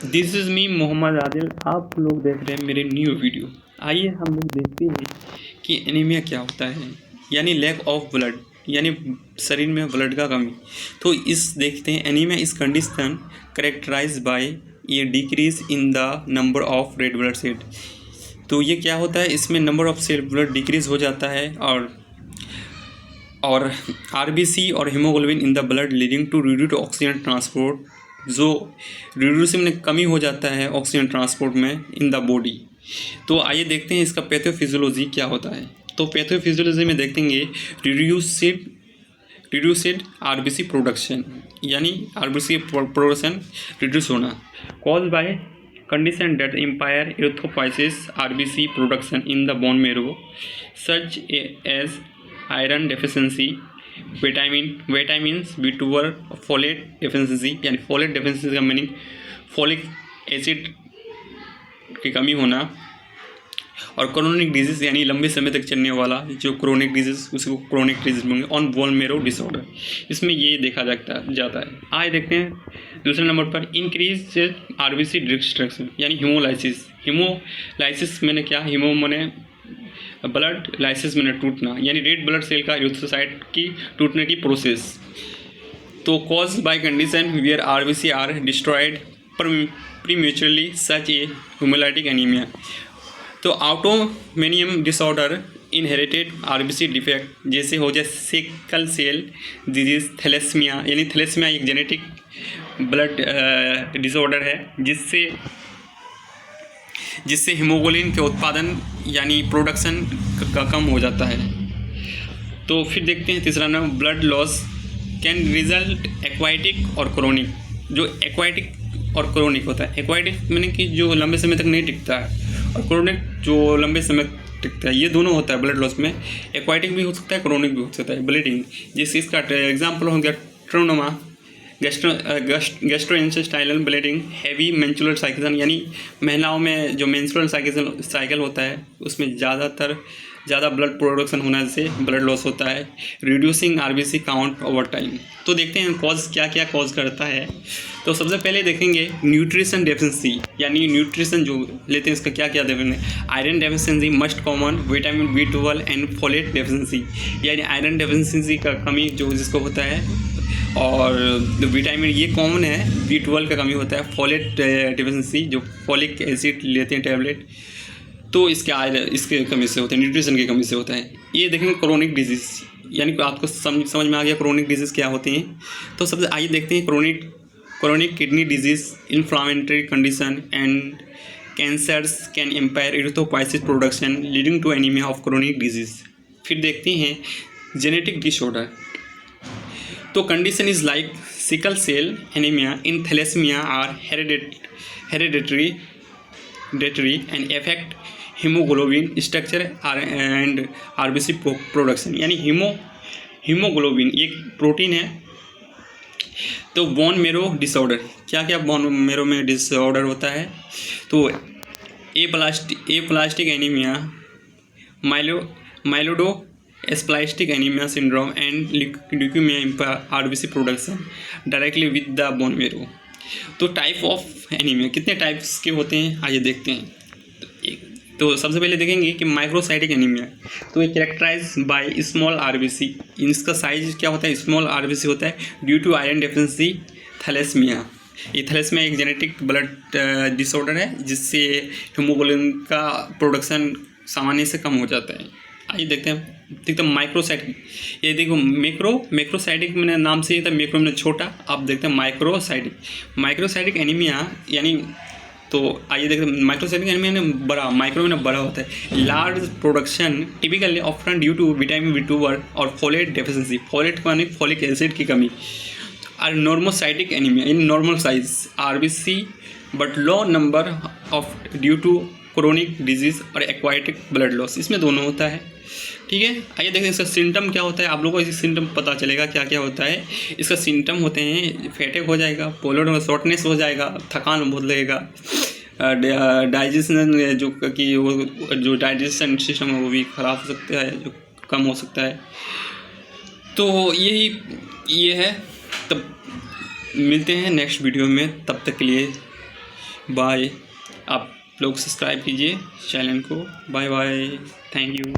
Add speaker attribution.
Speaker 1: This is me Mohammad Adil. आप लोग देख रहे हैं मेरे न्यू वीडियो। आइए हम लोग देखते हैं कि एनीमिया क्या होता है, यानी लैक ऑफ ब्लड, यानी शरीर में ब्लड का कमी। तो इस देखते हैं एनीमिया इस कंडीशन करेक्टराइज बाय ये decrease in the number of red blood cell. तो ये क्या होता है, इसमें number of cell blood decrease हो जाता है और आरबीसी और haemoglobin in the blood leading to reduced oxygen transport, जो रिड्यूसिंग में कमी हो जाता है ऑक्सीजन ट्रांसपोर्ट में इन द बॉडी। तो आइए देखते हैं इसका पैथोफिजियोलॉजी क्या होता है। तो पैथोफिजियोलॉजी में देखेंगे रिड्यूस्ड आरबीसी प्रोडक्शन, यानी आरबीसी प्रोडक्शन रिड्यूस होना, cause by condition that impair erythropoiesis RBC production in the bone marrow such as iron deficiency, vitamins B12, folate deficiency, यानी folate deficiency का मीनिंग फॉलिक एसिड की कमी होना, और chronic disease यानी लंबे समय तक चलने वाला जो क्रोनिक डिजीज उसको क्रोनिक डिजीज होंगे ऑन बोन मेरो डिसऑर्डर, इसमें ये देखा जाता है। आइए देखते हैं दूसरे नंबर पर इंक्रीज आरबीसी डिस्ट्रक्शन, यानी हीमोलाइसिस मैंने क्या, हीमो मैंने ब्लड, लाइसिस मैंने टूटना, यानी रेड ब्लड सेल का यूथ्रोसाइट की टूटने की प्रोसेस। तो cause by condition where RBC are destroyed prematurely such a haemolytic anaemia. तो autoimmune disorder, inherited RBC defect, जैसे हो जाए सिकल सेल डिजीज, थैलेसीमिया, यानी थैलेसीमिया एक जेनेटिक ब्लड डिसऑर्डर है जिससे हीमोग्लोबिन के उत्पादन यानी प्रोडक्शन का कम हो जाता है। तो फिर देखते हैं तीसरा नाम ब्लड लॉस कैन रिजल्ट एक्वाइटिक और क्रोनिक। जो एक्वाइटिक और क्रोनिक होता है, एक्वाइटिक मैंने कि जो लंबे समय तक नहीं टिकता है, और क्रोनिक जो लंबे समय टिकता है, ये दोनों होता है ब्लड लॉस में। एक्वाइटिक भी हो सकता है, क्रोनिक भी हो सकता है। ब्लीडिंग, जैसे इसका एग्जाम्पल हो गया ट्रोनोमा, gastrointestinal bleeding, heavy menstrual cycle, यानी महिलाओं में जो मेंस्ट्रुअल साइकिल होता है उसमें ज़्यादा ब्लड प्रोडक्शन होने से ब्लड लॉस होता है। Reducing RBC count over time. तो देखते हैं कॉज क्या क्या कॉज करता है। तो सबसे पहले देखेंगे न्यूट्रिशन डेफिशिएंसी, यानी न्यूट्रिशन जो लेते हैं इसका क्या क्या deficiency. Iron deficiency must common, vitamin B12 and folate deficiency, यानी आयरन डेफिशिएंसी का कमी जो जिसको होता है, और विटामिन ये कॉमन है, B12 का कमी होता है। फोलेट डेफिशिएंसी जो फोलिक एसिड लेते हैं टैबलेट, तो इसके कमी से होता है, न्यूट्रिशन की कमी से होता है। ये देखेंगे क्रोनिक डिजीज़, यानी कि आपको समझ में आ गया क्रोनिक डिजीज़ क्या होते हैं। तो सबसे आइए देखते हैं chronic kidney disease, inflammatory condition and cancers can impair erythropoiesis production leading to anaemia of chronic disease. फिर देखते हैं जेनेटिक डिसऑर्डर। तो condition is like sickle cell anaemia in thalassaemia are hereditary and affect haemoglobin structure and RBC production, यानी haemoglobin एक protein है। तो bone marrow disorder, क्या क्या बोन मेरो में डिसऑर्डर होता है। तो aplastic anaemia, myelodysplastic anaemia syndrome and leukaemia impair RBC production directly with the bone marrow. तो टाइप ऑफ एनीमिया कितने टाइप्स के होते हैं, आइए देखते हैं। तो सबसे पहले देखेंगे कि माइक्रोसाइटिक एनीमिया, तो ये कैरेक्टराइज बाय स्मॉल आरबीसी, इसका साइज क्या होता है, स्मॉल आरबीसी होता है due to iron deficiency. Thalassaemia, ये थैलेसीमिया एक जेनेटिक ब्लड डिसऑर्डर है जिससे हीमोग्लोबिन का प्रोडक्शन सामान्य से कम हो जाता है। आइए देखते हैं माइक्रोसाइटिक। ये देखो मैक्रोसाइटिक मैंने नाम से था, मैक्रो मैंने छोटा, अब देखते हैं माइक्रोसाइटिक एनीमिया, यानी तो आइए देखते हैं माइक्रोसाइटिक एनीमिया में बड़ा, माइक्रो में बड़ा होता है। Large production typically often due to vitamin B12 और फोलेट डेफिशिएंसी, फोलेट माने फोलिक एसिड की कमी। और normocytic anaemia in normal size RBC but low number of due to chronic disease और एक्वाइटिक ब्लड लॉस, इसमें दोनों होता है। ठीक है, आइए देखते हैं इसका सिम्टम क्या होता है। आप लोगों को इसका सिम्टम पता चलेगा क्या क्या होता है। इसका सिम्टम होते हैं फैटिक हो जाएगा, पोलर शॉर्टनेस हो जाएगा, थकान बहुत लगेगा, डाइजेशन जो डाइजेशन सिस्टम है वो भी ख़राब हो सकता है, जो कम हो सकता है। तो ये है। तब मिलते हैं नेक्स्ट वीडियो में, तब तक के लिए बाय। आप लोग सब्सक्राइब कीजिए चैनल को। Bye bye, thank you.